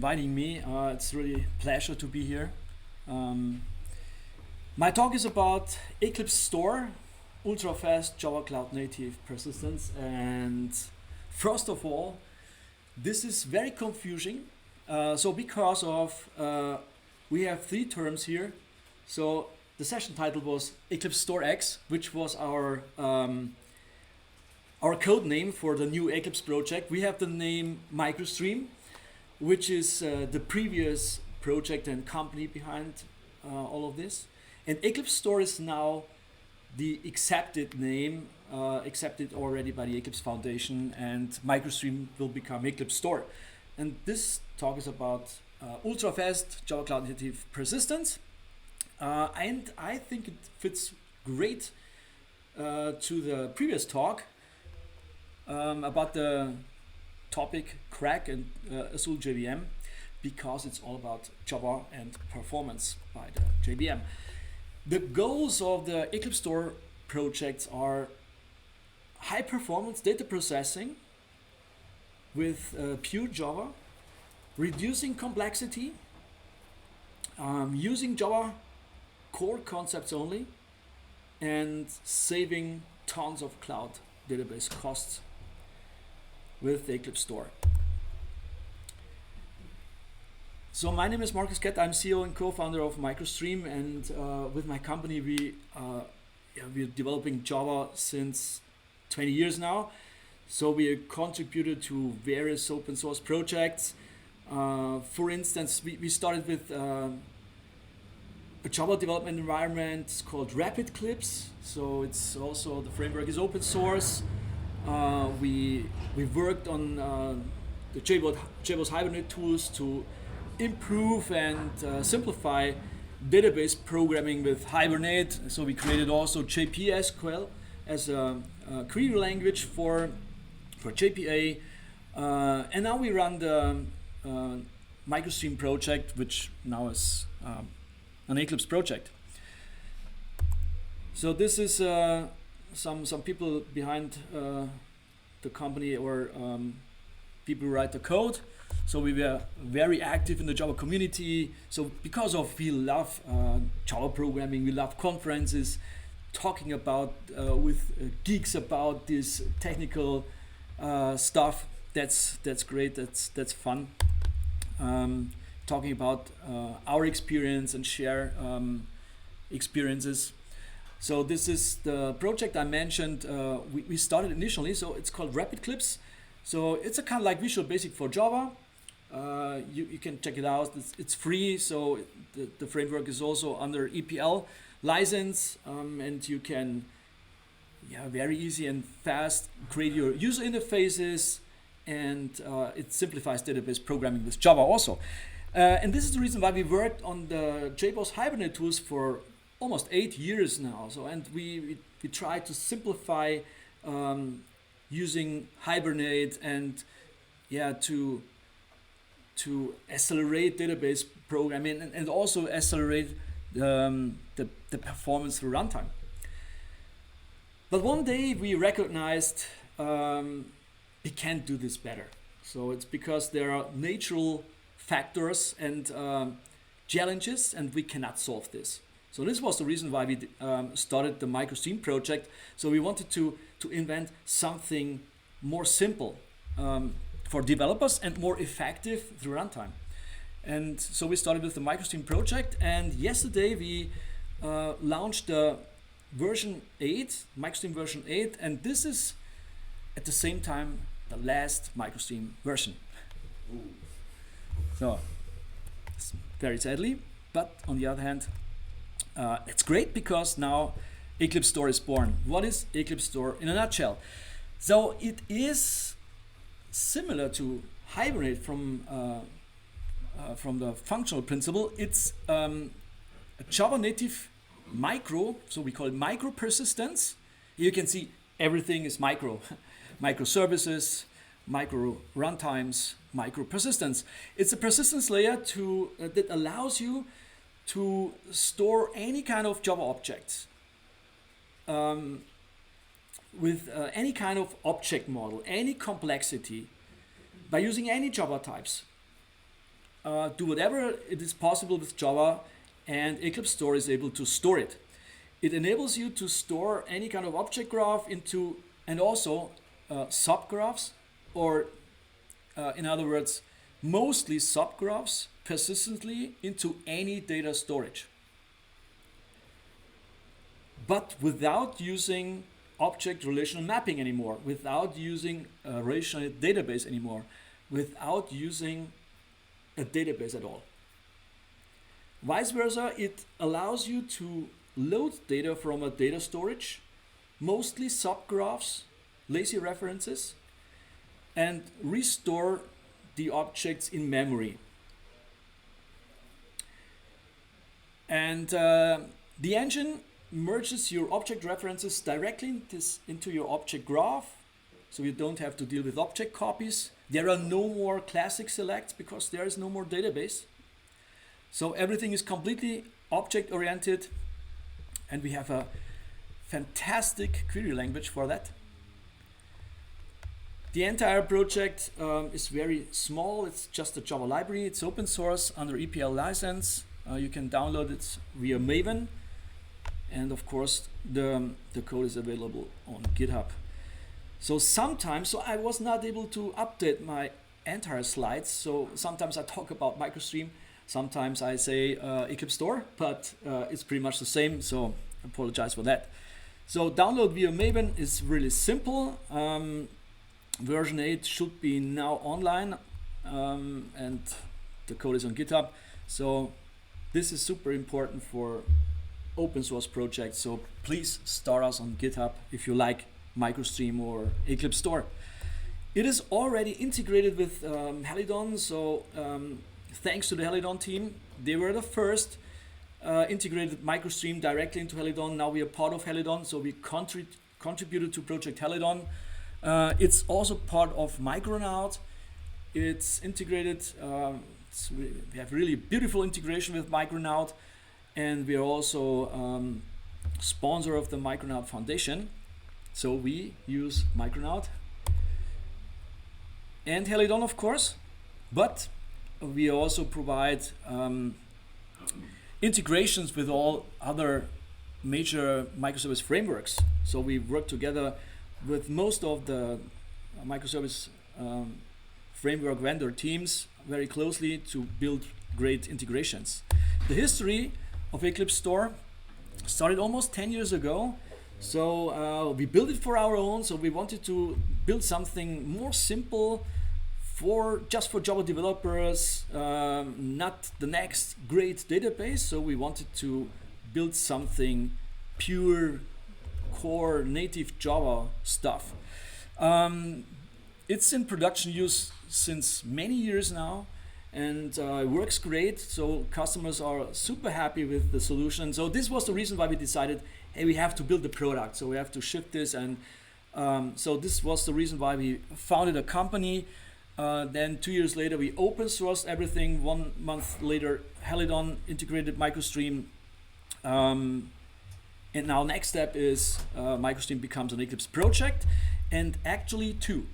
inviting me. It's really a pleasure to be here. My talk is about EclipseStore, ultra-fast Java Cloud Native persistence. And first of all, this is very confusing. So because of, we have three terms here. So the session title was EclipseStore X, which was our code name for the new Eclipse project. We have the name MicroStream, which is the previous project and company behind all of this. And EclipseStore is now the accepted name, accepted already by the Eclipse Foundation, and MicroStream will become EclipseStore. And this talk is about ultra-fast Java Cloud Native persistence. And I think it fits great to the previous talk about the topic crack and Azul JVM, because it's all about Java and performance by the JVM. The goals of the EclipseStore projects are high performance data processing with pure Java, reducing complexity, using Java core concepts only, and saving tons of cloud database costs with the EclipseStore. So my name is Markus Kett. I'm CEO and co-founder of MicroStream, and with my company we're developing Java since 20 years now. So we contributed to various open source projects. For instance, we started with a Java development environment called RapidEclipse. So it's also, the framework is open source. We worked on the JBoss Hibernate tools to improve and simplify database programming with Hibernate. So we created also JPSQL as a query language for JPA. And now we run the MicroStream project, which now is an Eclipse project. So this is some people behind the company, or people who write the code. So we were very active in the Java community. So because of, we love Java programming, we love conferences, talking about with geeks about this technical stuff. That's great. That's fun. Talking about our experience and share experiences. So this is the project I mentioned. We started initially, so it's called RapidEclipse. So it's a kind of like Visual Basic for Java. You can check it out. It's free, so the framework is also under EPL license, and you can very easy and fast create your user interfaces, and it simplifies database programming with Java also. And this is the reason why we worked on the JBoss Hibernate tools for almost 8 years now. So, and we try to simplify using Hibernate, and to accelerate database programming, and also accelerate the performance through runtime. But one day we recognized we can't do this better. So it's because there are natural factors and challenges, and we cannot solve this. So this was the reason why we started the MicroStream project. So we wanted to invent something more simple for developers and more effective through runtime. And so we started with the MicroStream project, and yesterday we launched the version 8, MicroStream version 8, and this is at the same time the last MicroStream version. Ooh. So, very sadly, but on the other hand, it's great because now EclipseStore is born. What is EclipseStore in a nutshell? So it is similar to Hibernate from the functional principle. It's a Java native micro, so we call it micro persistence. You can see everything is micro. Microservices, micro runtimes, micro persistence. It's a persistence layer that allows you to store any kind of Java objects with any kind of object model, any complexity, by using any Java types. do whatever it is possible with Java, and EclipseStore is able to store it. It enables you to store any kind of object graph into, and also subgraphs, or in other words, mostly subgraphs persistently into any data storage. But without using object relational mapping anymore, without using a relational database anymore, without using a database at all. Vice versa, it allows you to load data from a data storage, mostly subgraphs, lazy references, and restore the objects in memory. And the engine merges your object references directly into your object graph, so you don't have to deal with object copies. There are no more classic selects because there is no more database. So everything is completely object oriented, and we have a fantastic query language for that. The entire project is very small. It's just a Java library. It's open source under EPL license. You can download it via Maven. And of course, the code is available on GitHub. So sometimes, I was not able to update my entire slides. So sometimes I talk about MicroStream. Sometimes I say EclipseStore, but it's pretty much the same. So I apologize for that. So download via Maven is really simple. Version 8 should be now online, and the code is on GitHub. So this is super important for open source projects. So please start us on GitHub if you like MicroStream or EclipseStore. It is already integrated with Helidon. So thanks to the Helidon team, they were the first integrated MicroStream directly into Helidon. Now we are part of Helidon, so we contributed to Project Helidon. It's also part of Micronaut. It's integrated. We have really beautiful integration with Micronaut, and we are also sponsor of the Micronaut Foundation. So we use Micronaut and Helidon, of course, but we also provide integrations with all other major microservice frameworks. So we work together with most of the microservice framework vendor teams very closely to build great integrations. The history of EclipseStore started almost 10 years ago. So we built it for our own. So we wanted to build something more simple just for Java developers, not the next great database. So we wanted to build something pure, core, native Java stuff. It's in production use since many years now, and it works great. So customers are super happy with the solution. So this was the reason why we decided, hey, we have to build the product. So we have to ship this, and so this was the reason why we founded a company. Then 2 years later, we open sourced everything. 1 month later, Helidon integrated MicroStream. And now next step is MicroStream becomes an Eclipse project, and actually 2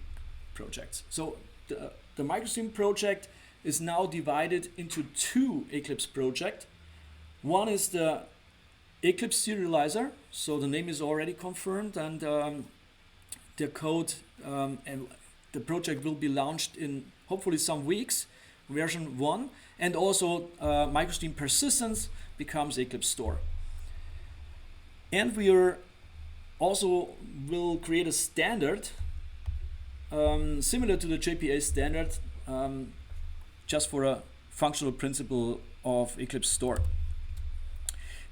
projects. So the MicroStream project is now divided into 2 Eclipse projects. One is the Eclipse serializer, so the name is already confirmed, and the code and the project will be launched in hopefully some weeks, version 1, and also MicroStream persistence becomes EclipseStore. And we are also will create a standard similar to the JPA standard, just for a functional principle of EclipseStore.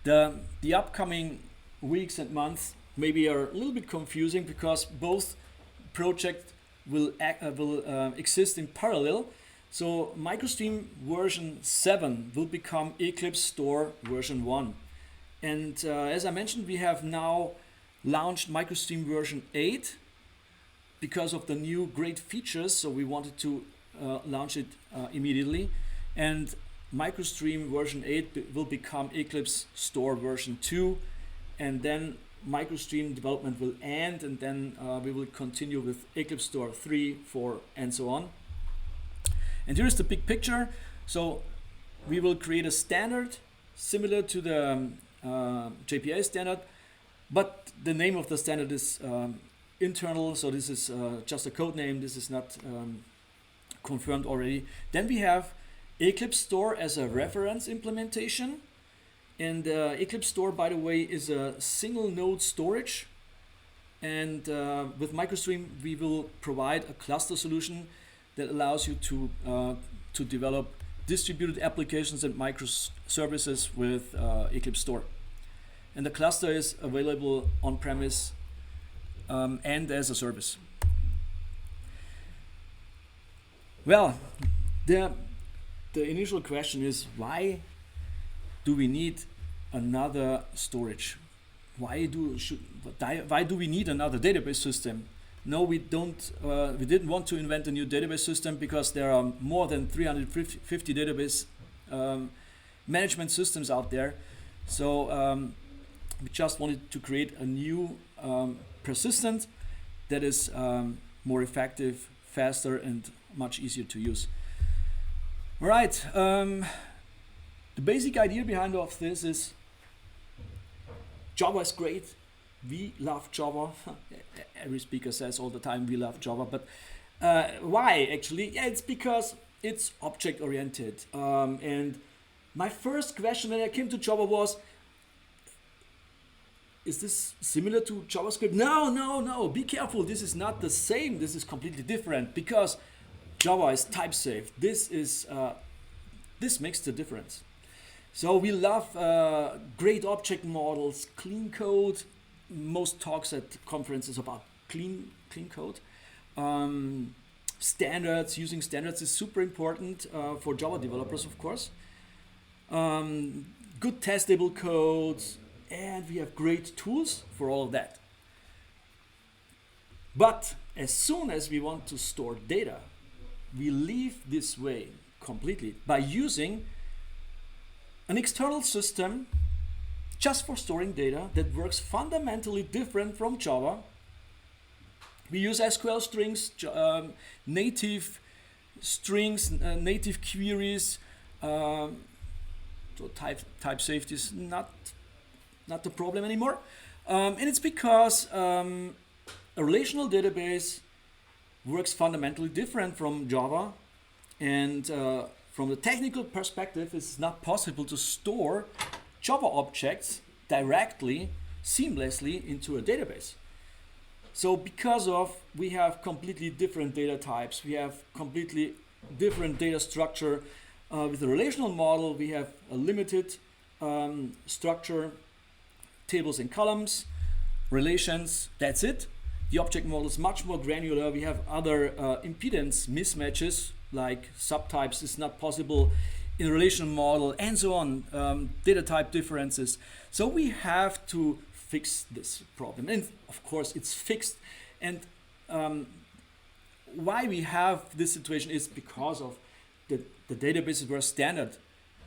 The upcoming weeks and months maybe are a little bit confusing because both projects will exist in parallel. So MicroStream version 7 will become EclipseStore version 1. And as I mentioned, we have now launched MicroStream version 8 because of the new great features. So we wanted to launch it immediately. And MicroStream version 8 will become EclipseStore version 2. And then MicroStream development will end, and then we will continue with EclipseStore 3, 4, and so on. And here's the big picture. So we will create a standard similar to the JPA standard, but the name of the standard is internal, so this is just a code name. This is not confirmed already. Then we have EclipseStore as a reference implementation. And EclipseStore, by the way, is a single node storage. And with MicroStream, we will provide a cluster solution that allows you to develop distributed applications and microservices with EclipseStore. And the cluster is available on-premise and as a service. Well, the initial question is, why do we need another storage? Why do we need another database system? No, we don't. We didn't want to invent a new database system because there are more than 350 database management systems out there. So we just wanted to create a new persistent that is more effective, faster, and much easier to use. All right. The basic idea behind all of this is Java is great. We love Java. Every speaker says all the time we love Java, but why actually? Yeah, it's because it's object-oriented. And my first question when I came to Java was, is this similar to JavaScript? No, be careful. This is not the same. This is completely different because Java is type safe. This makes the difference. So we love great object models, clean code. Most talks at conferences about clean code. Standards, using standards is super important for Java developers, of course. Good testable codes, and we have great tools for all of that. But as soon as we want to store data, we leave this way completely by using an external system just for storing data that works fundamentally different from Java. We use SQL strings, native strings, native queries. So type safety is not the problem anymore. And it's because a relational database works fundamentally different from Java. And from the technical perspective, it's not possible to store Java objects directly, seamlessly into a database. So because of we have completely different data types, we have completely different data structure. With the relational model, we have a limited structure, tables and columns, relations, that's it. The object model is much more granular. We have other impedance mismatches, like subtypes is not possible in a relational model, and so on, data type differences. So we have to fix this problem. And of course it's fixed. And why we have this situation is because of the databases were standard,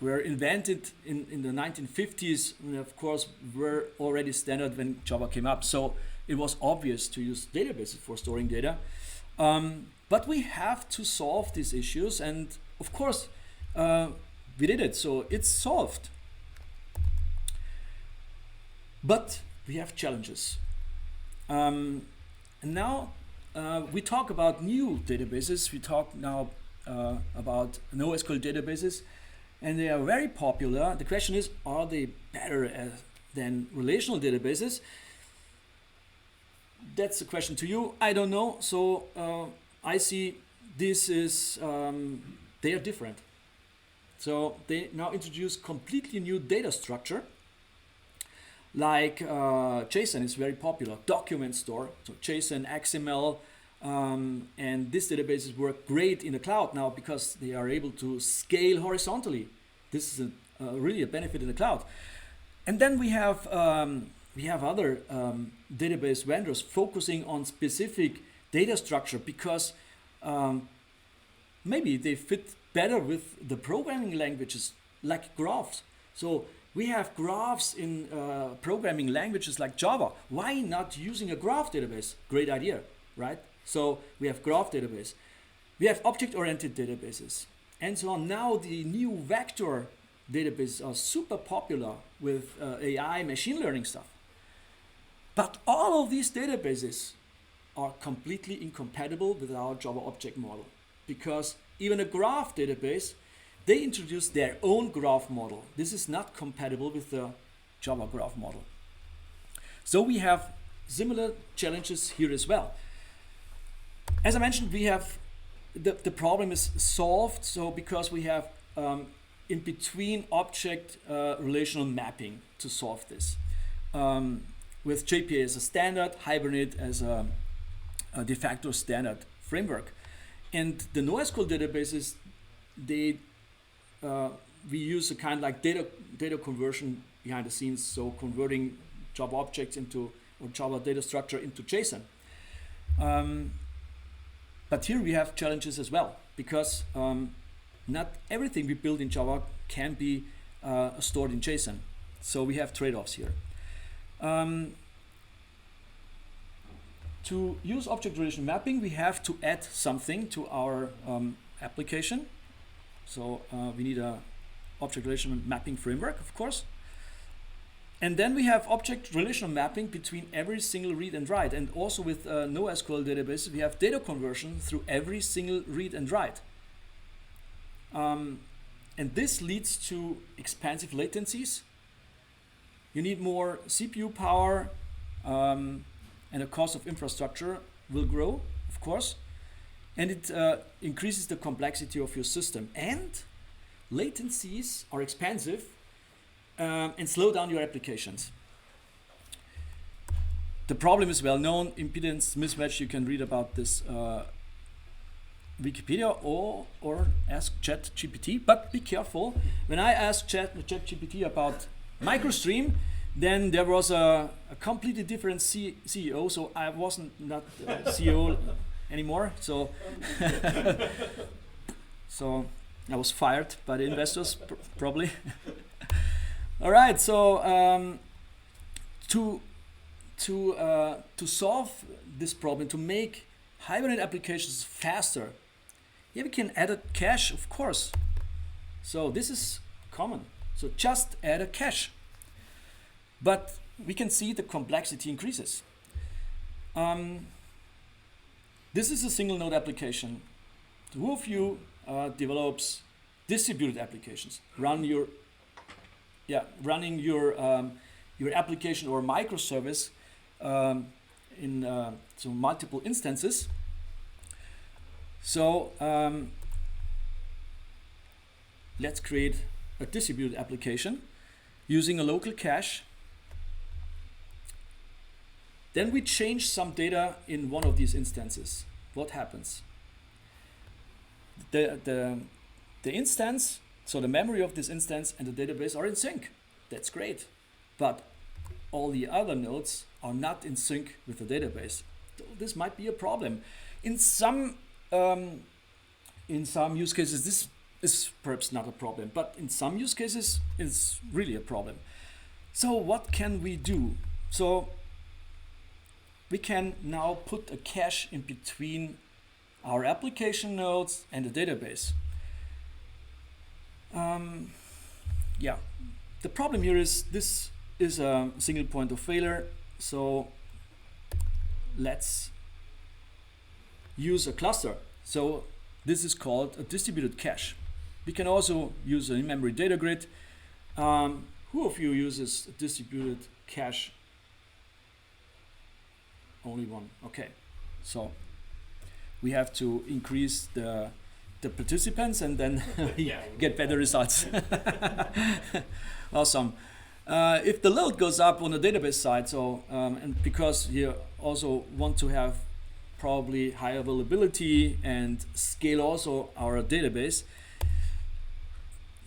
were invented in the 1950s, and of course were already standard when Java came up. So it was obvious to use databases for storing data. But we have to solve these issues, and of course we did it, so it's solved. But we have challenges. And now we talk about new databases. We talk now about NoSQL databases, and they are very popular. The question is, are they better than relational databases? That's a question to you. I don't know. So I see this is, they are different. So they now introduce completely new data structure. Like JSON is very popular, document store, so JSON, XML, and these databases work great in the cloud now because they are able to scale horizontally. This is really a benefit in the cloud. And then we have other database vendors focusing on specific data structure because maybe they fit better with the programming languages like graphs. So we have graphs in programming languages like Java. Why not using a graph database? Great idea, right? So we have graph database. We have object-oriented databases. and so on. Now the new vector databases are super popular with AI, machine learning stuff. But all of these databases are completely incompatible with our Java object model, because even a graph database, they introduce their own graph model. This is not compatible with the Java graph model. So we have similar challenges here as well. As I mentioned, we have the problem is solved, so because we have in between object relational mapping to solve this. With JPA as a standard, Hibernate as a de facto standard framework. And the NoSQL databases, they we use a kind of like data conversion behind the scenes, so converting Java objects into, or Java data structure into JSON. But here we have challenges as well, because not everything we build in Java can be stored in JSON. So we have trade-offs here. To use object relational mapping, we have to add something to our application. So we need a object relational mapping framework, of course. And then we have object relational mapping between every single read and write. And also with NoSQL databases, we have data conversion through every single read and write. And this leads to expensive latencies. You need more CPU power, and the cost of infrastructure will grow, of course. And it increases the complexity of your system. And latencies are expensive and slow down your applications. The problem is well known, impedance mismatch. You can read about this Wikipedia or ask ChatGPT, but be careful. When I asked ChatGPT about MicroStream, then there was a completely different CEO, so I wasn't not CEO anymore. So, so I was fired by the investors, probably. All right, so to solve this problem, to make Hibernate applications faster, yeah, we can add a cache, of course. So this is common. So just add a cache. But we can see the complexity increases. This is a single node application. Who of you develops distributed applications? Running your application or microservice in so multiple instances. So let's create a distributed application using a local cache. Then we change some data in one of these instances. What happens? The instance, so the memory of this instance and the database are in sync. That's great. But all the other nodes are not in sync with the database. So this might be a problem. In some use cases, this is perhaps not a problem, but in some use cases, it's really a problem. So what can we do? So we can now put a cache in between our application nodes and the database. Yeah, the problem here is this is a single point of failure. So let's use a cluster. So this is called a distributed cache. We can also use an in-memory data grid. Who of you uses a distributed cache? Only one. Okay. So we have to increase the participants and then get better results. Awesome. If the load goes up on the database side, so and because you also want to have probably high availability and scale also our database,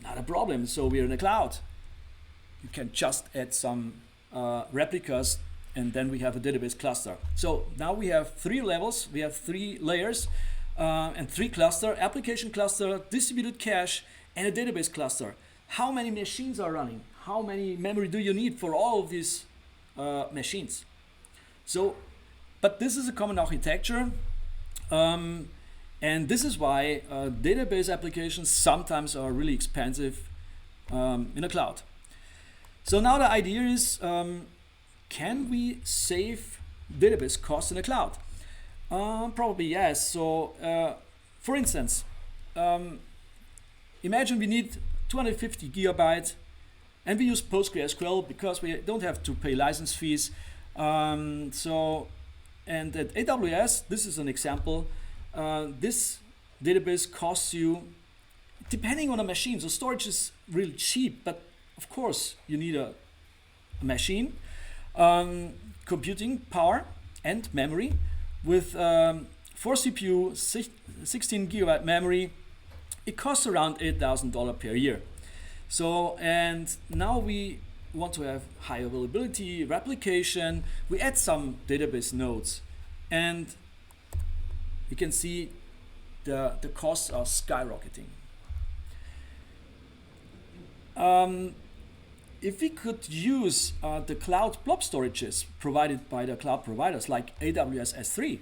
not a problem. So we're in the cloud. You can just add some replicas, and then we have a database cluster. So now we have 3 levels, we have 3 layers, and 3 cluster: application cluster, distributed cache, and a database cluster. How many machines are running? How many memory do you need for all of these machines? So, but this is a common architecture. And this is why database applications sometimes are really expensive in a cloud. So now the idea is, can we save database costs in the cloud? Probably yes. So for instance, imagine we need 250 gigabytes and we use PostgreSQL because we don't have to pay license fees. And at AWS, this is an example, this database costs you, depending on the machine, so storage is really cheap, but of course you need a machine, computing power and memory with 4 CPU, 16 gigabyte memory. It costs around $8,000 per year. So, and now we want to have high availability, replication. We add some database nodes, and you can see the costs are skyrocketing. If we could use the cloud blob storages provided by the cloud providers like AWS S3,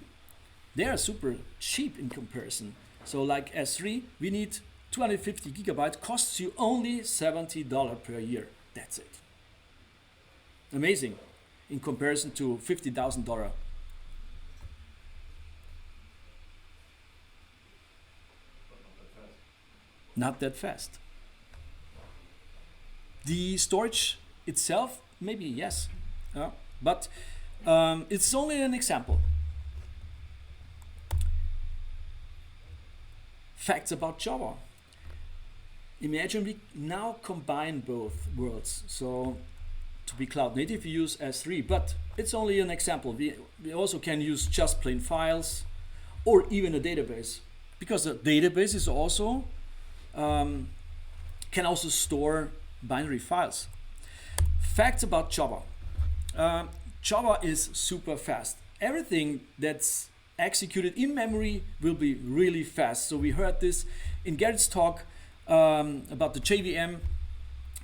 they are super cheap in comparison. So like S3, we need 250 gigabytes, costs you only $70 per year. That's it. Amazing in comparison to $50,000. Not that fast. The storage itself, maybe yes, but it's only an example. Facts about Java. Imagine we now combine both worlds. So to be cloud native, we use S3, but it's only an example. We also can use just plain files or even a database, because a database is also can also store binary files. Facts about Java. Java is super fast. Everything that's executed in memory will be really fast. So we heard this in Gerrit's talk about the JVM.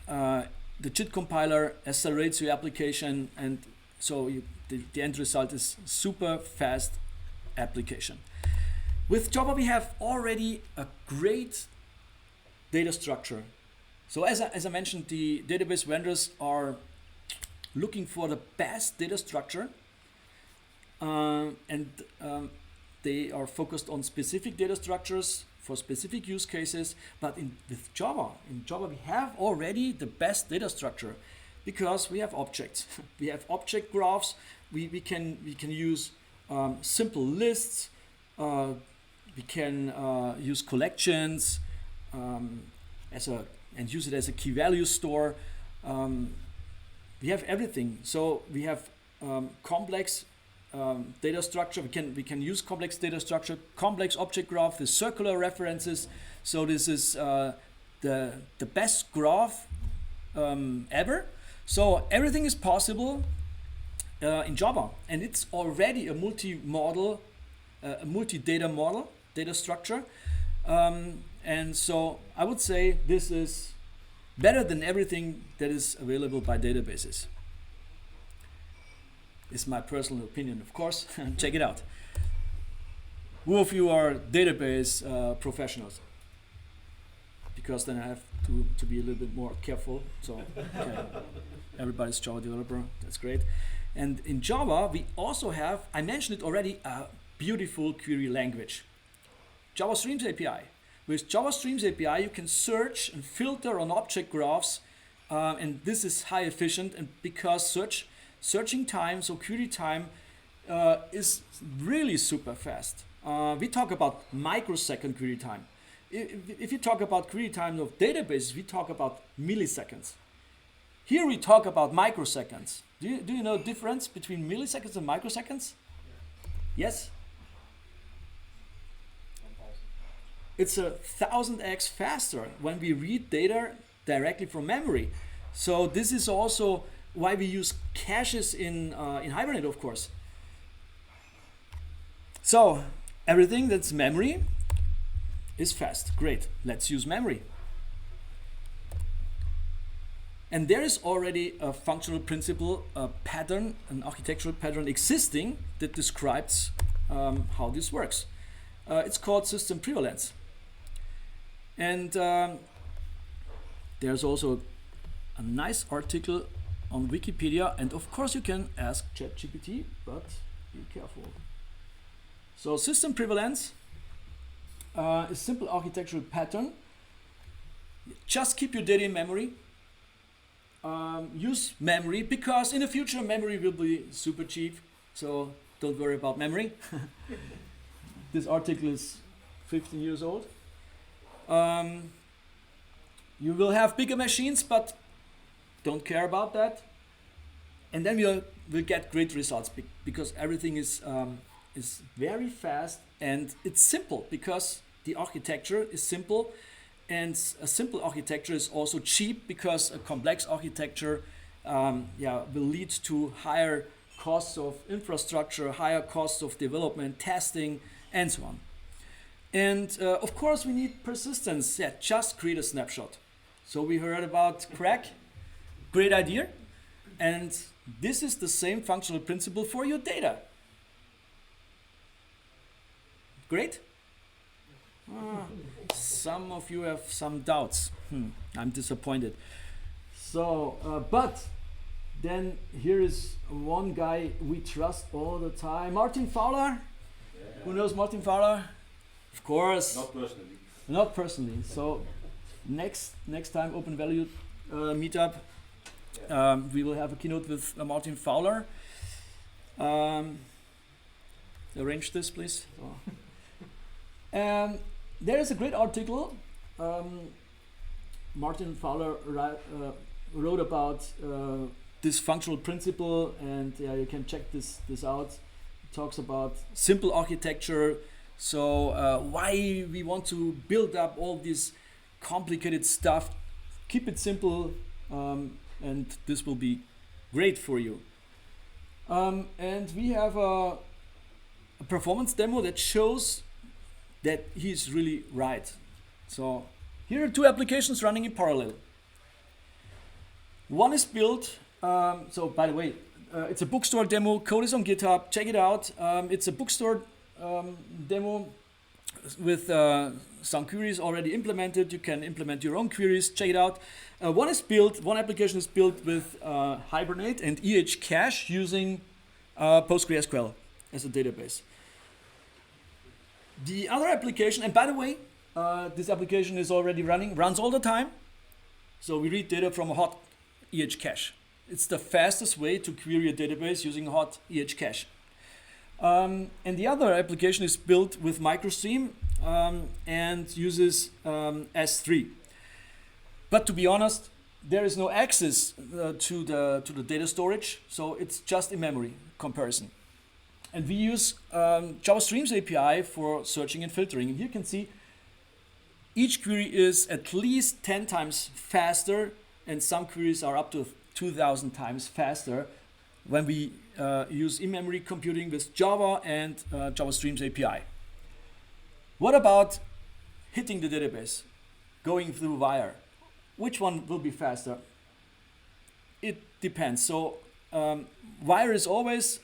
The JIT compiler accelerates your application, and so the end result is super fast application. With Java we have already a great data structure. So as I mentioned, the database vendors are looking for the best data structure, and they are focused on specific data structures for specific use cases. But in Java we have already the best data structure, because we have objects. We have object graphs. We can use simple lists. We can use collections and use it as a key value store. We have everything. So we have complex data structure. We can use complex data structure, complex object graph, the circular references. So this is the best graph ever. So everything is possible in Java, and it's already a multi-model, a multi-data model, data structure. And so I would say this is better than everything that is available by databases. It's my personal opinion, of course. Check it out. Who of you are database professionals? Because then I have to be a little bit more careful. So okay. Everybody's Java developer. That's great. And in Java, we also have, I mentioned it already, a beautiful query language. Java Streams API. With Java Streams API, you can search and filter on object graphs, and this is high efficient. And because searching time, so query time, is really super fast. We talk about microsecond query time. If you talk about query time of databases, we talk about milliseconds. Here we talk about microseconds. Do you know the difference between milliseconds and microseconds? Yes? It's 1,000x faster when we read data directly from memory. So this is also why we use caches in Hibernate, of course. So everything that's memory is fast. Great. Let's use memory. And there is already a functional principle, a pattern, an architectural pattern existing that describes how this works. It's called system prevalence. And there's also a nice article on Wikipedia, and of course you can ask ChatGPT, but be careful. So system prevalence is simple architectural pattern. Just keep your data in memory. Use memory, because in the future memory will be super cheap, so don't worry about memory. This article is 15 years old. You will have bigger machines, but don't care about that. And then we'll get great results because everything is very fast, and it's simple because the architecture is simple. And a simple architecture is also cheap, because a complex architecture will lead to higher costs of infrastructure, higher costs of development, testing, and so on. And of course we need persistence. Yeah, just create a snapshot. So we heard about Crack, great idea. And this is the same functional principle for your data. Great? Some of you have some doubts. I'm disappointed. So, but then here is one guy we trust all the time, Martin Fowler. Yeah. Who knows Martin Fowler? Of course. Not personally. Not personally. So next time Open Value meetup, we will have a keynote with Martin Fowler. Arrange this, please. So. There is a great article. Martin Fowler wrote about this functional principle, and you can check this out. It talks about simple architecture. So why we want to build up all this complicated stuff. Keep it simple, and this will be great for you. And we have a performance demo that shows that he's really right. So here are two applications running in parallel. One is built, so by the way, it's a bookstore demo, code is on GitHub, check it out. It's a bookstore demo with some queries already implemented. You can implement your own queries, check it out. One application is built with Hibernate and cache using PostgreSQL as a database. The other application, and by the way, this application is already runs all the time. So we read data from a hot cache. It's the fastest way to query a database using a hot cache. And the other application is built with MicroStream and uses S3. But to be honest, there is no access to the data storage, so it's just in memory comparison. And we use Java Streams API for searching and filtering. And here you can see each query is at least 10 times faster, and some queries are up to 2,000 times faster when we use in-memory computing with Java and Java Streams API. What about hitting the database, going through wire? Which one will be faster? It depends. So wire is always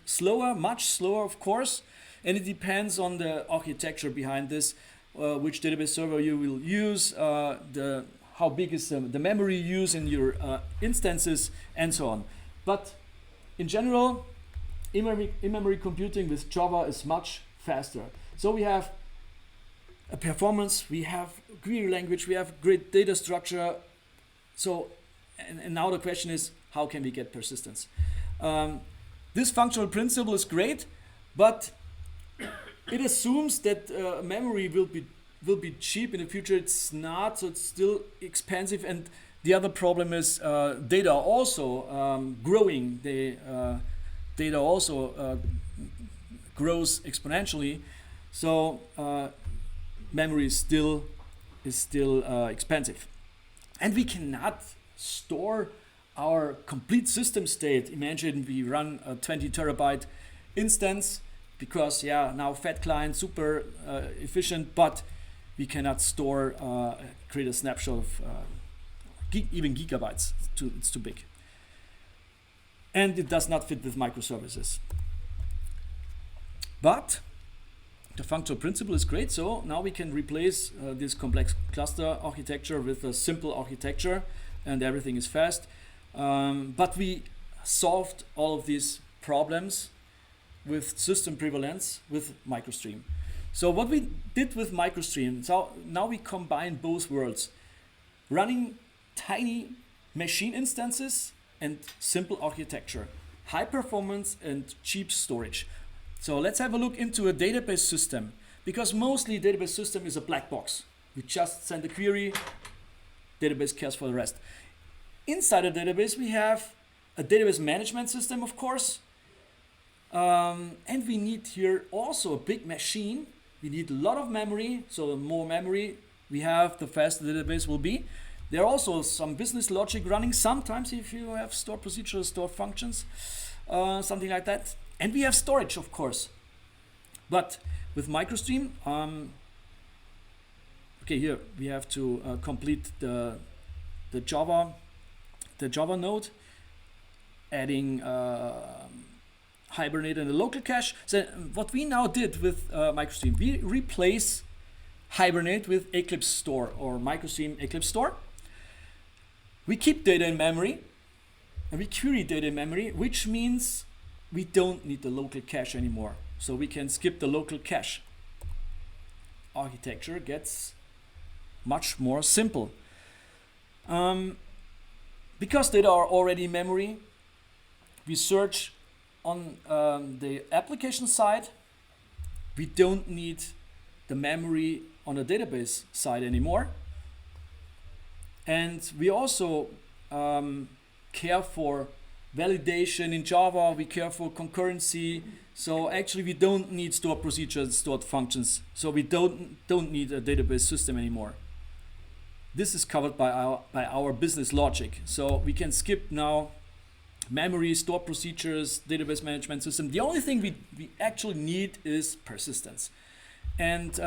slower, much slower, of course, and it depends on the architecture behind this, which database server you will use, how big is the memory you use in your instances, and so on. But in general, in-memory computing with Java is much faster. So we have a performance, we have query language, we have great data structure. So, and now the question is, how can we get persistence? This functional principle is great, but it assumes that memory will be cheap in the future. It's not, so it's still expensive. And the other problem is data also growing. The data also grows exponentially. So memory is still expensive, and we cannot store our complete system state. Imagine we run a 20 terabyte instance, because now fat client, super efficient, but we cannot create a snapshot of even gigabytes. It's too big, and it does not fit with microservices. But The functional principle is great, so now we can replace this complex cluster architecture with a simple architecture, and everything is fast. But we solved all of these problems with system prevalence with MicroStream. So what we did with MicroStream, so now we combine both worlds, running tiny machine instances and simple architecture, high performance and cheap storage. So let's have a look into a database system, because mostly database system is a black box. We just send a query, database cares for the rest. Inside a database we have a database management system, of course, and we need here also a big machine. We need a lot of memory, so the more memory we have, the faster the database will be. There are also some business logic running sometimes if you have store procedures, store functions, something like that. And we have storage, of course. But with MicroStream, okay, here we have to complete the Java node, adding Hibernate and the local cache. So what we now did with MicroStream, we replace Hibernate with EclipseStore or MicroStream EclipseStore. We keep data in memory and we query data in memory, which means we don't need the local cache anymore. So we can skip the local cache. Architecture gets much more simple. Because data are already in memory, we search on the application side. We don't need the memory on the database side anymore. And we also care for validation in Java, we care for concurrency. So actually we don't need stored procedures, stored functions. So we don't need a database system anymore. This is covered by our business logic. So we can skip now memory, stored procedures, database management system. The only thing we actually need is persistence. And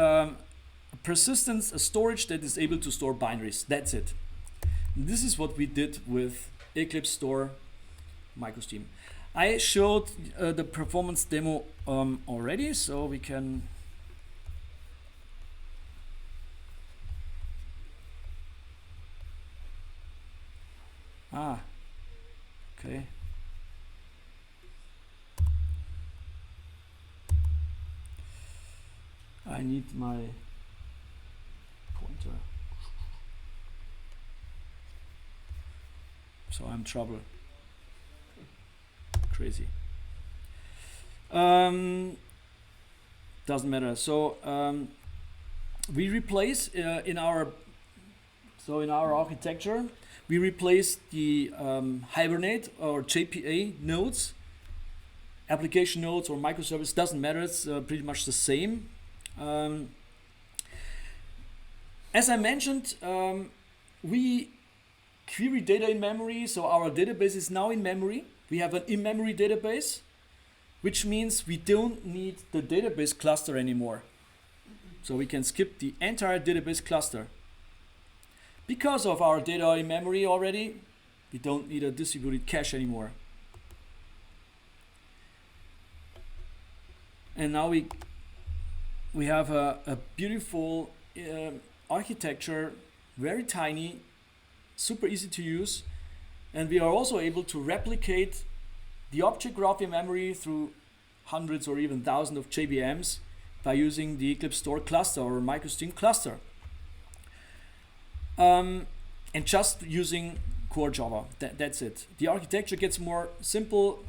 persistence, a storage that is able to store binaries. That's it. This is what we did with EclipseStore MicroStream. I showed the performance demo already, so we can okay. I need my pointer. So I'm in trouble. Crazy. Doesn't matter. So we replace in our architecture, we replace the Hibernate or JPA nodes, application nodes or microservices, doesn't matter, it's pretty much the same. As I mentioned, we query data in memory, so our database is now in memory. We have an in-memory database, which means we don't need the database cluster anymore. So we can skip the entire database cluster. Because of our data in memory already, we don't need a distributed cache anymore. And now we have a beautiful architecture, very tiny, super easy to use, and we are also able to replicate the object graph in memory through hundreds or even thousands of JVMs by using the EclipseStore cluster or MicroStream cluster. And just using core Java, that's it. The architecture gets more simple,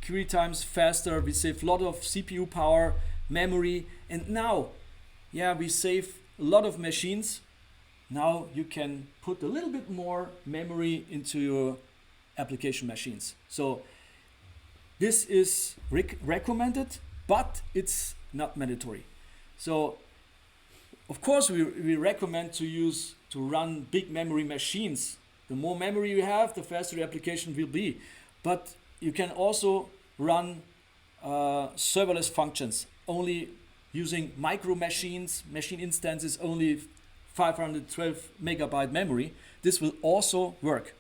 query times faster, we save a lot of CPU power, memory, and now, yeah, we save a lot of machines. Now you can put a little bit more memory into your application machines. So this is recommended, but it's not mandatory. So of course we recommend to run big memory machines. The more memory you have, the faster your application will be. But you can also run serverless functions, only using micro machines, machine instances, only 512 megabyte memory. This will also work.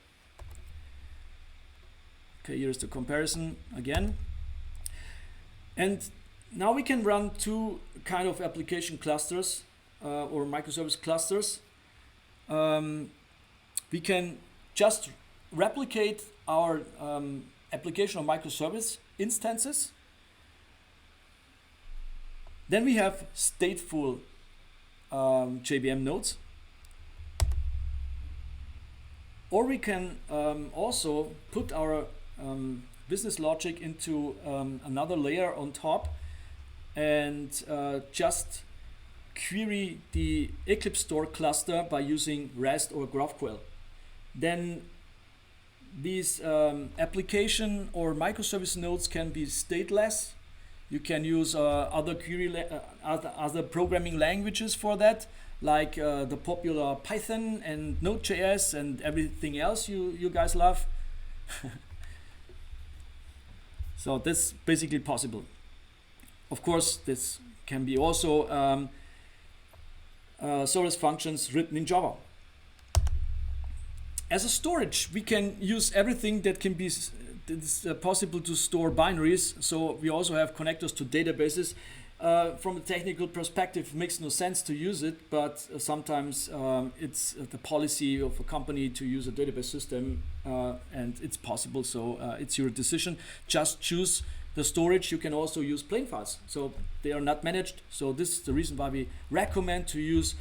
Okay, here's the comparison again. And now we can run two kind of application clusters or microservice clusters. We can just replicate our application or microservice instances. Then we have stateful JVM nodes. Or we can also put our business logic into another layer on top and just query the EclipseStore cluster by using REST or GraphQL. Then these application or microservice nodes can be stateless. You can use other programming languages for that, like the popular Python and Node.js and everything else you guys love. So that's basically possible. Of course, this can be also serverless functions written in Java. As a storage, we can use everything that can be possible to store binaries. So we also have connectors to databases. From a technical perspective, it makes no sense to use it, but sometimes it's the policy of a company to use a database system, and it's possible. So it's your decision. Just choose the storage. You can also use plain files, so they are not managed. So this is the reason why we recommend to use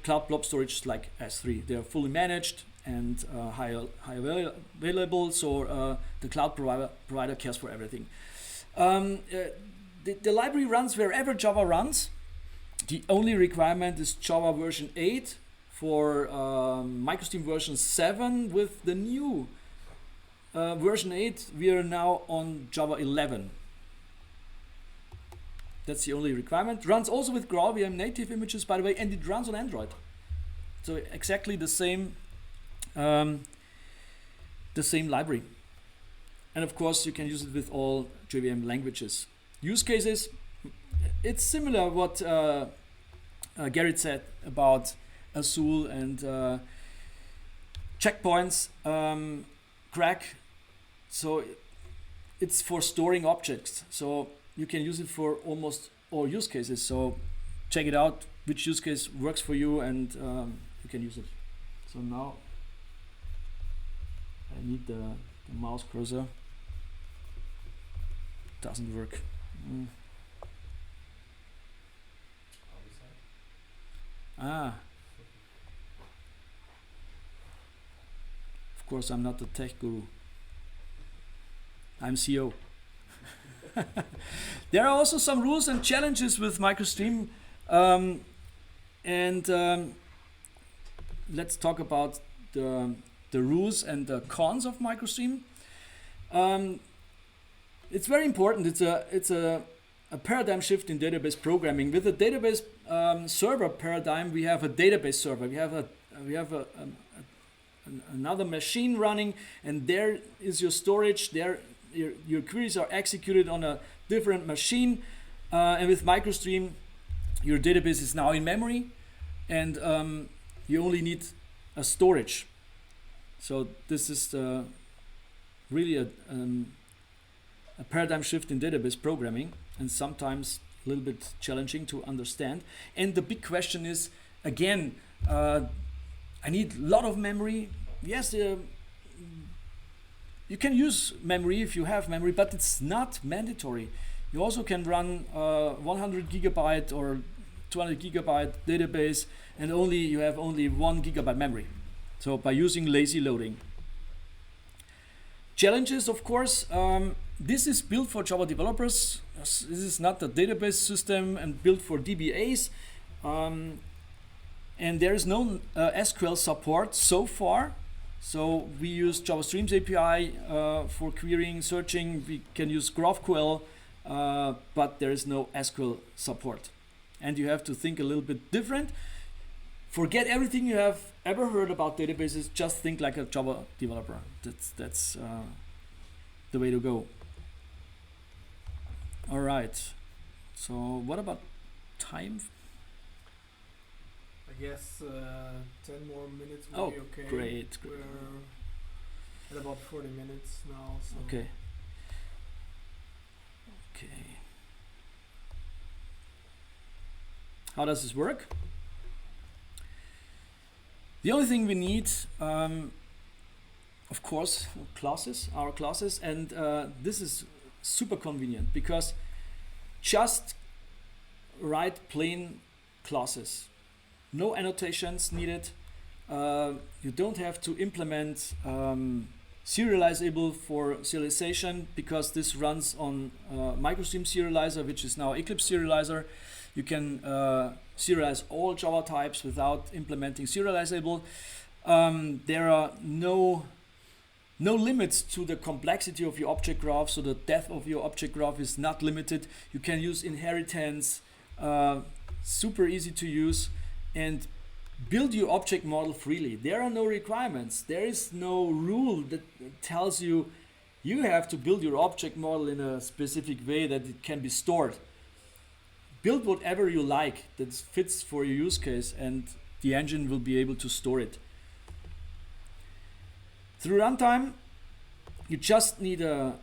cloud blob storage like S3. They are fully managed and high available. So the cloud provider cares for everything. The library runs wherever Java runs. The only requirement is Java version 8 for microstream version 7. With the new version 8, we are now on Java 11. That's the only requirement. Runs also with GraalVM native images, by the way, and it runs on Android. So exactly the same library. And of course, you can use it with all JVM languages. Use cases, it's similar what Gerrit said about Azul and checkpoints, crack. So it's for storing objects. So you can use it for almost all use cases. So check it out, which use case works for you, and you can use it. So now I need the mouse cursor. Doesn't work. Of course, I'm not the tech guru. I'm CEO. There are also some rules and challenges with microstream, and let's talk about the rules and the cons of microstream. It's very important. It's a paradigm shift in database programming. With the database server paradigm, we have a database server. We have another machine running, and there is your storage. There, your queries are executed on a different machine. And with microstream, your database is now in memory, and you only need a storage. So this is really a paradigm shift in database programming, and sometimes a little bit challenging to understand. And the big question is, again, I need a lot of memory. Yes, you can use memory if you have memory, but it's not mandatory. You also can run 100 gigabyte or 200 gigabyte database, and you have only 1 gigabyte memory. So by using lazy loading. Challenges, of course, this is built for Java developers. This is not a database system and built for DBAs. And there is no SQL support so far. So we use Java Streams API for querying, searching. We can use GraphQL, but there is no SQL support. And you have to think a little bit different. Forget everything you have ever heard about databases. Just think like a Java developer. That's the way to go. All right. So what about time? I guess 10 more minutes will be okay. Great. We're at about 40 minutes now. So. Okay. Okay. How does this work? The only thing we need, of course, our classes, and this is super convenient because just write plain classes. No annotations needed. You don't have to implement serializable for serialization because this runs on microstream serializer, which is now Eclipse serializer. You can serialize all Java types without implementing serializable. There are no limits to the complexity of your object graph, so the depth of your object graph is not limited. You can use inheritance, super easy to use, and build your object model freely. There are no requirements. There is no rule that tells you have to build your object model in a specific way that it can be stored. Build whatever you like that fits for your use case, and the engine will be able to store it. Through runtime, you just need a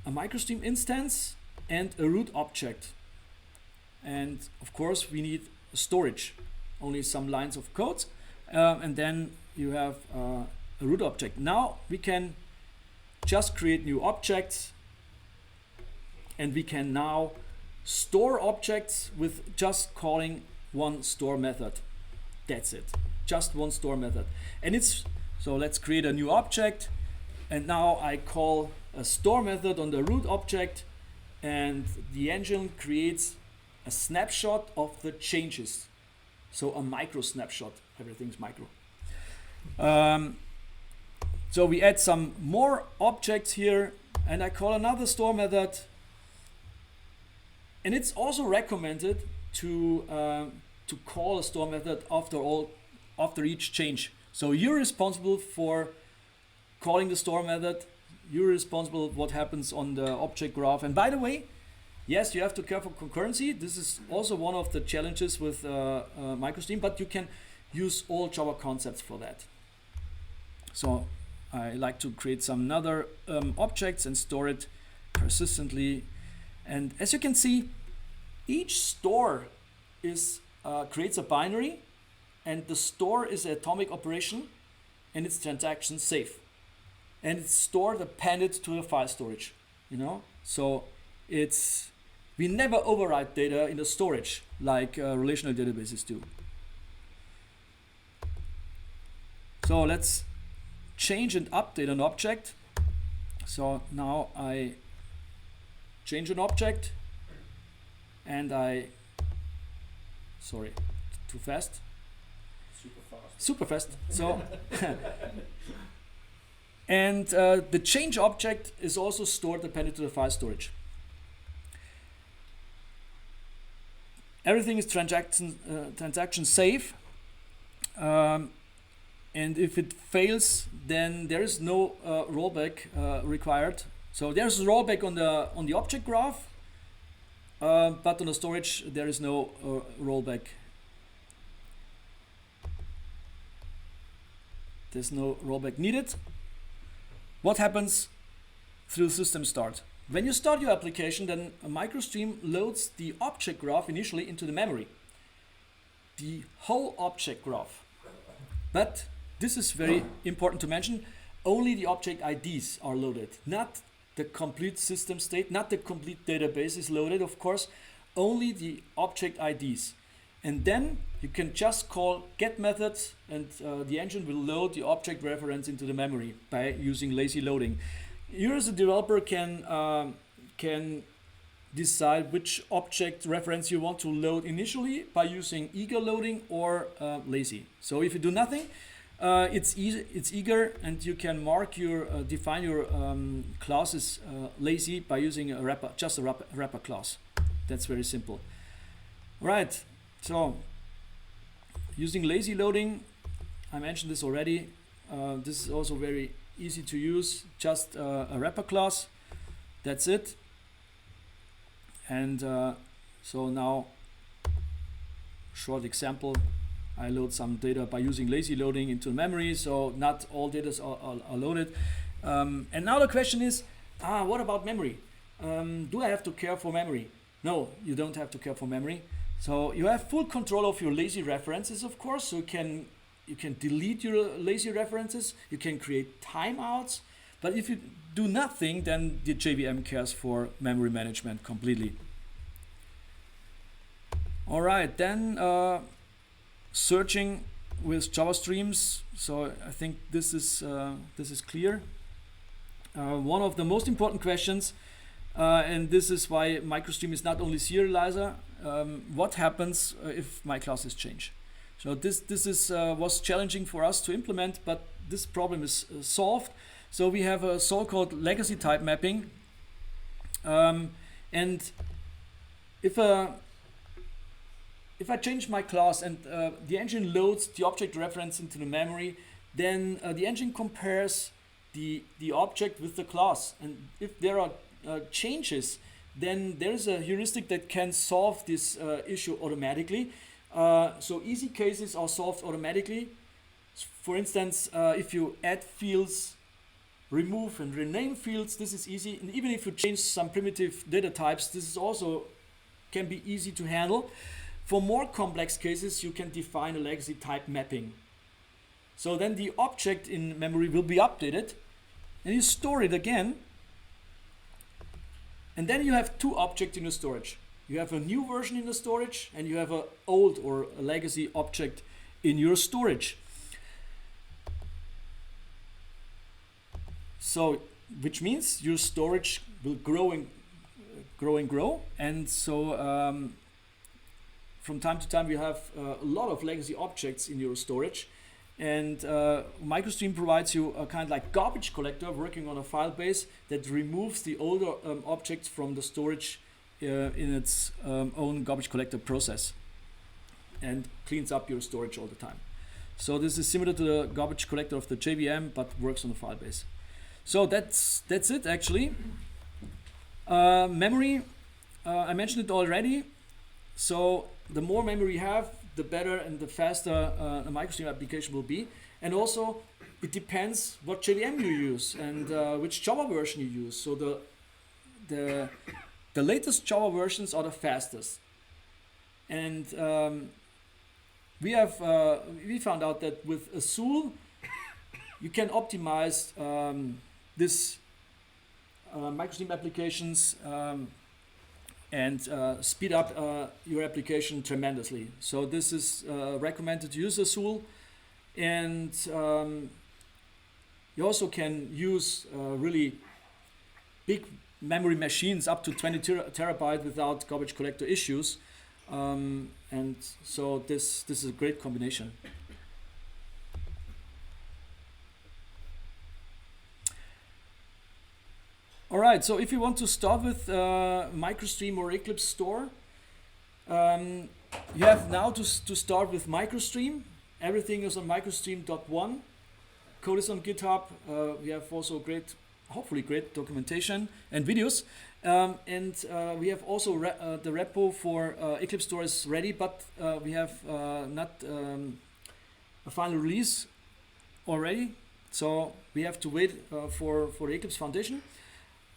microstream instance and a root object. And of course, we need storage, only some lines of code, and then you have a root object. Now we can just create new objects, and we can now store objects with just calling one store method. That's it, just one store method. And so let's create a new object, and now I call a store method on the root object, and the engine creates a snapshot of the changes. So a micro snapshot, everything's micro. So we add some more objects here, and I call another store method. And it's also recommended to call a store method after each change. So you're responsible for calling the store method. You're responsible for what happens on the object graph. And by the way, yes, you have to care for concurrency. This is also one of the challenges with microstream, but you can use all Java concepts for that. So I like to create some other objects and store it persistently. And as you can see, each store creates a binary, and the store is an atomic operation, and it's transaction safe, and it's stored appended to the file storage. So we never overwrite data in the storage like relational databases do. So let's change and update an object. So now I change an object, and sorry, too fast. Super fast. So, and the change object is also stored appended to the file storage. Everything is transaction safe, and if it fails, then there is no rollback required. So there's a rollback on the object graph, but on the storage there is no rollback. There's no rollback needed. What happens through system start? When you start your application, then a microstream loads the object graph initially into the memory. The whole object graph. But this is very important to mention. Only the object IDs are loaded, not the complete system state, not the complete database is loaded, of course, only the object IDs. And then you can just call get methods, and the engine will load the object reference into the memory by using lazy loading. You as a developer can decide which object reference you want to load initially by using eager loading or lazy. So if you do nothing, it's eager, and you can define your classes lazy by using a wrapper, just a wrapper class. That's very simple. Right. So using lazy loading, I mentioned this already. This is also very easy to use. Just a wrapper class. That's it. And so now, short example. I load some data by using lazy loading into memory, so not all data are loaded. And now the question is, what about memory? do I have to care for memory? No, you don't have to care for memory. So you have full control of your lazy references, of course. So you can delete your lazy references. You can create timeouts. But if you do nothing, then the JVM cares for memory management completely. All right, then searching with Java streams. So I think this is clear. One of the most important questions, and this is why microstream is not only serializer. What happens if my classes change? So this was challenging for us to implement, but this problem is solved. So we have a so-called legacy type mapping, and if I change my class and the engine loads the object reference into the memory, then the engine compares the object with the class, and if there are changes, then there's a heuristic that can solve this issue automatically. So easy cases are solved automatically. For instance, if you add fields, remove and rename fields, this is easy. And even if you change some primitive data types, this is also can be easy to handle. For more complex cases, you can define a legacy type mapping. So then the object in memory will be updated, and you store it again. And then you have two objects in the storage. You have a new version in the storage, and you have an old or a legacy object in your storage. So, which means your storage will grow, and so from time to time you have a lot of legacy objects in your storage, and microstream provides you a kind of like garbage collector working on a file base that removes the older objects from the storage in its own garbage collector process and cleans up your storage all the time. So this is similar to the garbage collector of the JVM, but works on a file base. So that's it actually. Memory, I mentioned it already. So the more memory you have, the better and the faster a microstream application will be. And also it depends what JVM you use and which Java version you use. So the latest Java versions are the fastest. And we found out that with Azul you can optimize this microstream applications and speed up your application tremendously. So this is recommended to use Azul, and you also can use really big memory machines up to 20 terabyte without garbage collector issues, and so this is a great combination. All right, so if you want to start with microstream or EclipseStore, you have now to start with microstream. Everything is on microstream.1. Code is on GitHub. We have also hopefully great documentation and videos. And we have also the repo for EclipseStore is ready, but we have not a final release already. So we have to wait for the Eclipse Foundation.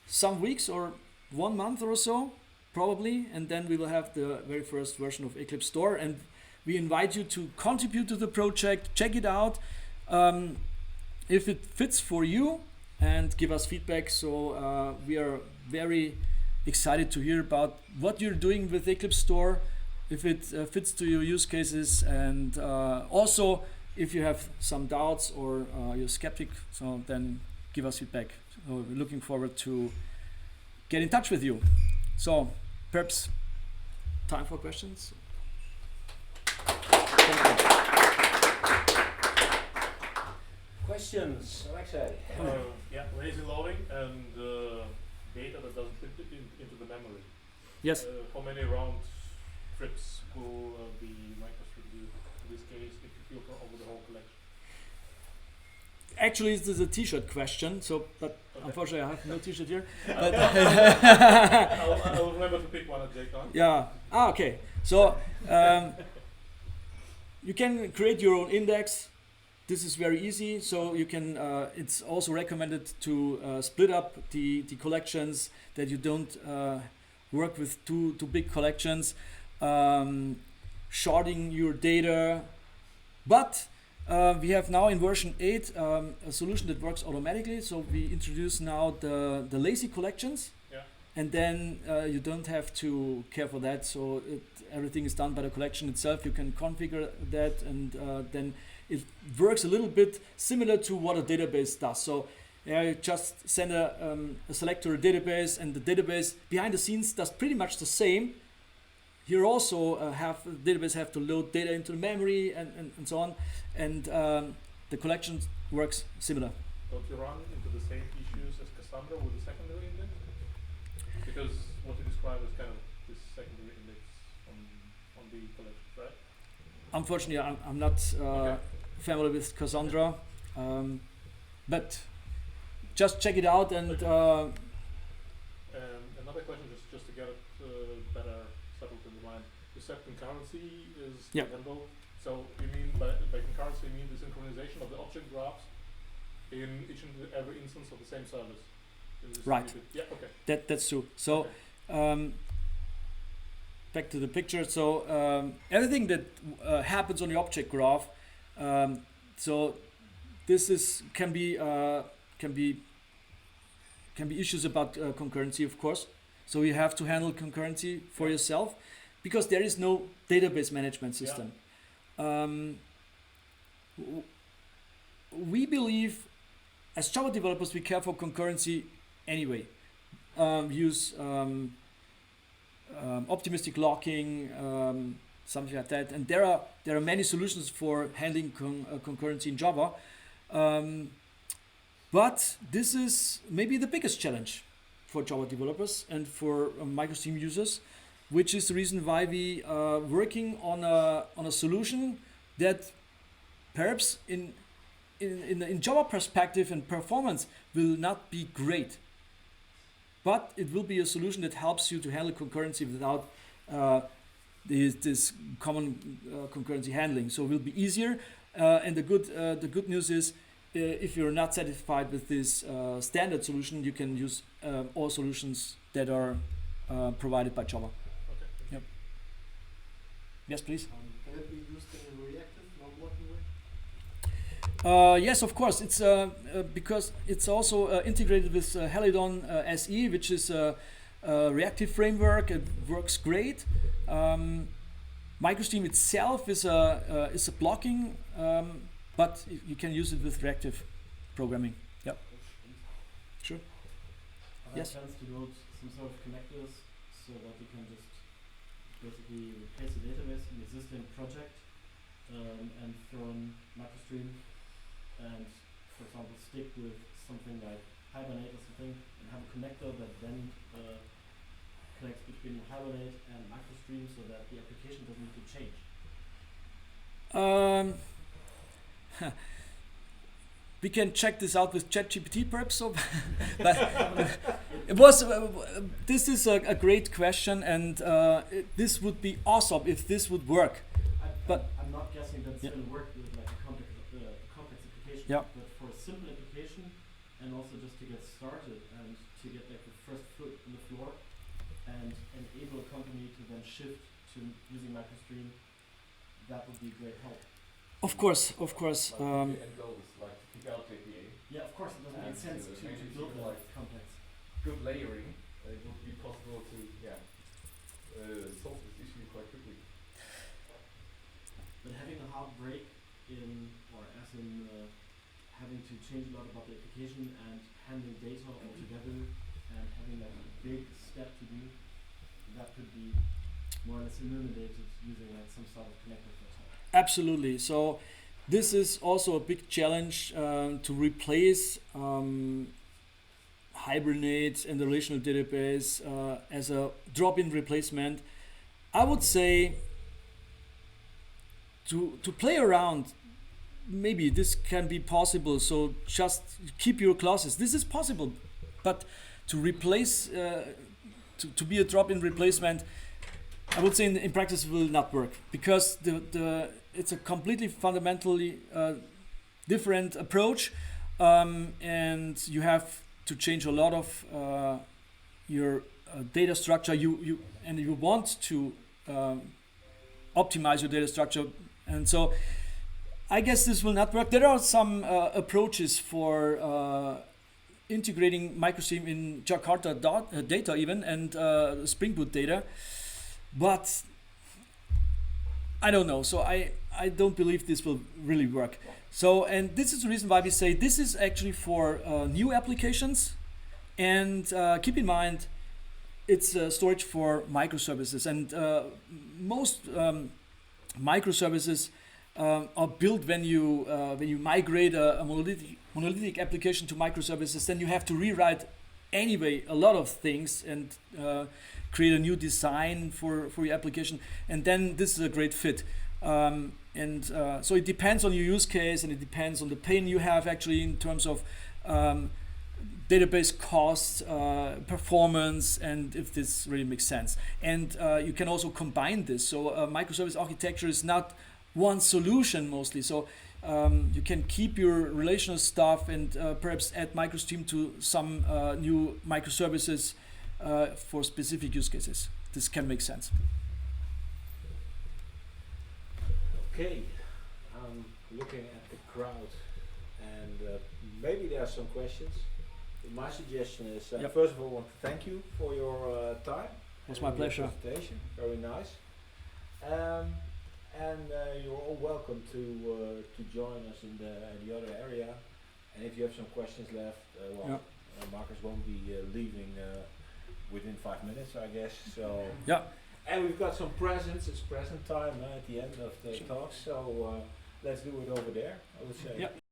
Some weeks or 1 month or so, probably, and then we will have the very first version of EclipseStore, and we invite you to contribute to the project, check it out, if it fits for you, and give us feedback. So we are very excited to hear about what you're doing with EclipseStore, if it fits to your use cases, and also if you have some doubts or you're skeptic, so then give us feedback. So we're looking forward to get in touch with you. So perhaps time for questions. Questions, Alexei? Yeah, lazy loading and data that doesn't fit into the memory. Yes. How many round trips will the microstream do in this case if you filter over the whole collection? Actually, this is a t-shirt question, so but okay. Unfortunately I have no t-shirt here. But I'll remember to pick one at JCon. Yeah. Okay. So you can create your own index, this is very easy. So you can. It's also recommended to split up the collections, that you don't work with two big collections. Sharding your data, but we have now in version 8 a solution that works automatically. So we introduce now the lazy collections, and then you don't have to care for that. So everything is done by the collection itself. You can configure that, and then it works a little bit similar to what a database does. So you just send a select to a database, and the database behind the scenes does pretty much the same. Here also the database have to load data into the memory and so on, and the collection works similar. Don't you run into the same issues as Cassandra with the secondary index? Because what you describe is kind of this secondary index on the collection, right? Unfortunately, I'm not familiar with Cassandra, but just check it out. And another question, just to get it better settled in the mind. You said concurrency is handled. So you mean by concurrency, you mean the synchronization of the object graphs in each and every instance of the same service? Right. Yeah. Okay. That's true. So back to the picture. So everything that happens on the object graph. So this can be issues about concurrency, of course. So you have to handle concurrency for yourself, because there is no database management system. We believe, as Java developers, we care for concurrency anyway. Use optimistic locking, something like that. And there are many solutions for handling concurrency in Java. But this is maybe the biggest challenge for Java developers and for microstream users, which is the reason why we are working on a solution that perhaps in Java perspective and performance will not be great, but it will be a solution that helps you to handle concurrency without this common concurrency handling. So it will be easier. And the good news is, if you're not satisfied with this standard solution, you can use all solutions that are provided by Java. Okay. Yep. Yes, please. Can it be used in a reactive, non-blocking way? Yes, of course. It's because it's also integrated with Helidon SE, which is a reactive framework. It works great. MicroStream itself is a blocking, but you can use it with reactive programming. Yep. Sure. Yes. Chance to load some sort of connectors so that you can just basically replace the database in the existing project and throw in MicroStream and, for example, stick with something like Hibernate or something and have a connector that then connects between Hibernate and MicroStream so that the application doesn't need to change. We can check this out with ChatGPT perhaps. So but it was. This is a great question, and this would be awesome if this would work. But I'm not guessing that it's going to work with like a complex application. Yeah. But for a simple application, and also just to get started and to get like the first foot in the floor, and enable a company to then shift to using MicroStream, that would be great help. Of course. The end goal is like to kick out JPA. Yeah, of course, it doesn't make sense to build that like complex. Good layering, it would be possible to solve this issue quite quickly. But having a hard break in, or as in having to change a lot about the application and handling data altogether and having like a big step to do, that could be more or less eliminated using like some sort of connector for top. Absolutely. So this is also a big challenge to replace Hibernate and the relational database as a drop-in replacement. I would say to play around, maybe this can be possible. So just keep your classes. This is possible, but to replace, to be a drop-in replacement, I would say in practice it will not work, because it's a completely fundamentally different approach, and you have to change a lot of your data structure. You want to optimize your data structure, and so I guess this will not work. There are some approaches for integrating microstream in Jakarta data even, and Spring Boot data, but I don't know. So I don't believe this will really work. So, and this is the reason why we say this is actually for new applications, and keep in mind it's storage for microservices, and most microservices are built when you migrate a monolithic application to microservices. Then you have to rewrite anyway a lot of things and create a new design for your application, and then this is a great fit. So it depends on your use case, and it depends on the pain you have actually in terms of database costs, performance, and if this really makes sense. And you can also combine this. So microservice architecture is not one solution mostly. So you can keep your relational stuff and perhaps add microstream to some new microservices for specific use cases. This can make sense. Okay, I'm looking at the crowd, and maybe there are some questions. My suggestion is, first of all, I want to thank you for your time. It was my pleasure. Presentation, very nice. And you're all welcome to join us in the other area. And if you have some questions left, Markus won't be leaving within 5 minutes, I guess. So yeah. And we've got some presents. It's present time at the end of the talk. So let's do it over there, I would say. Yeah.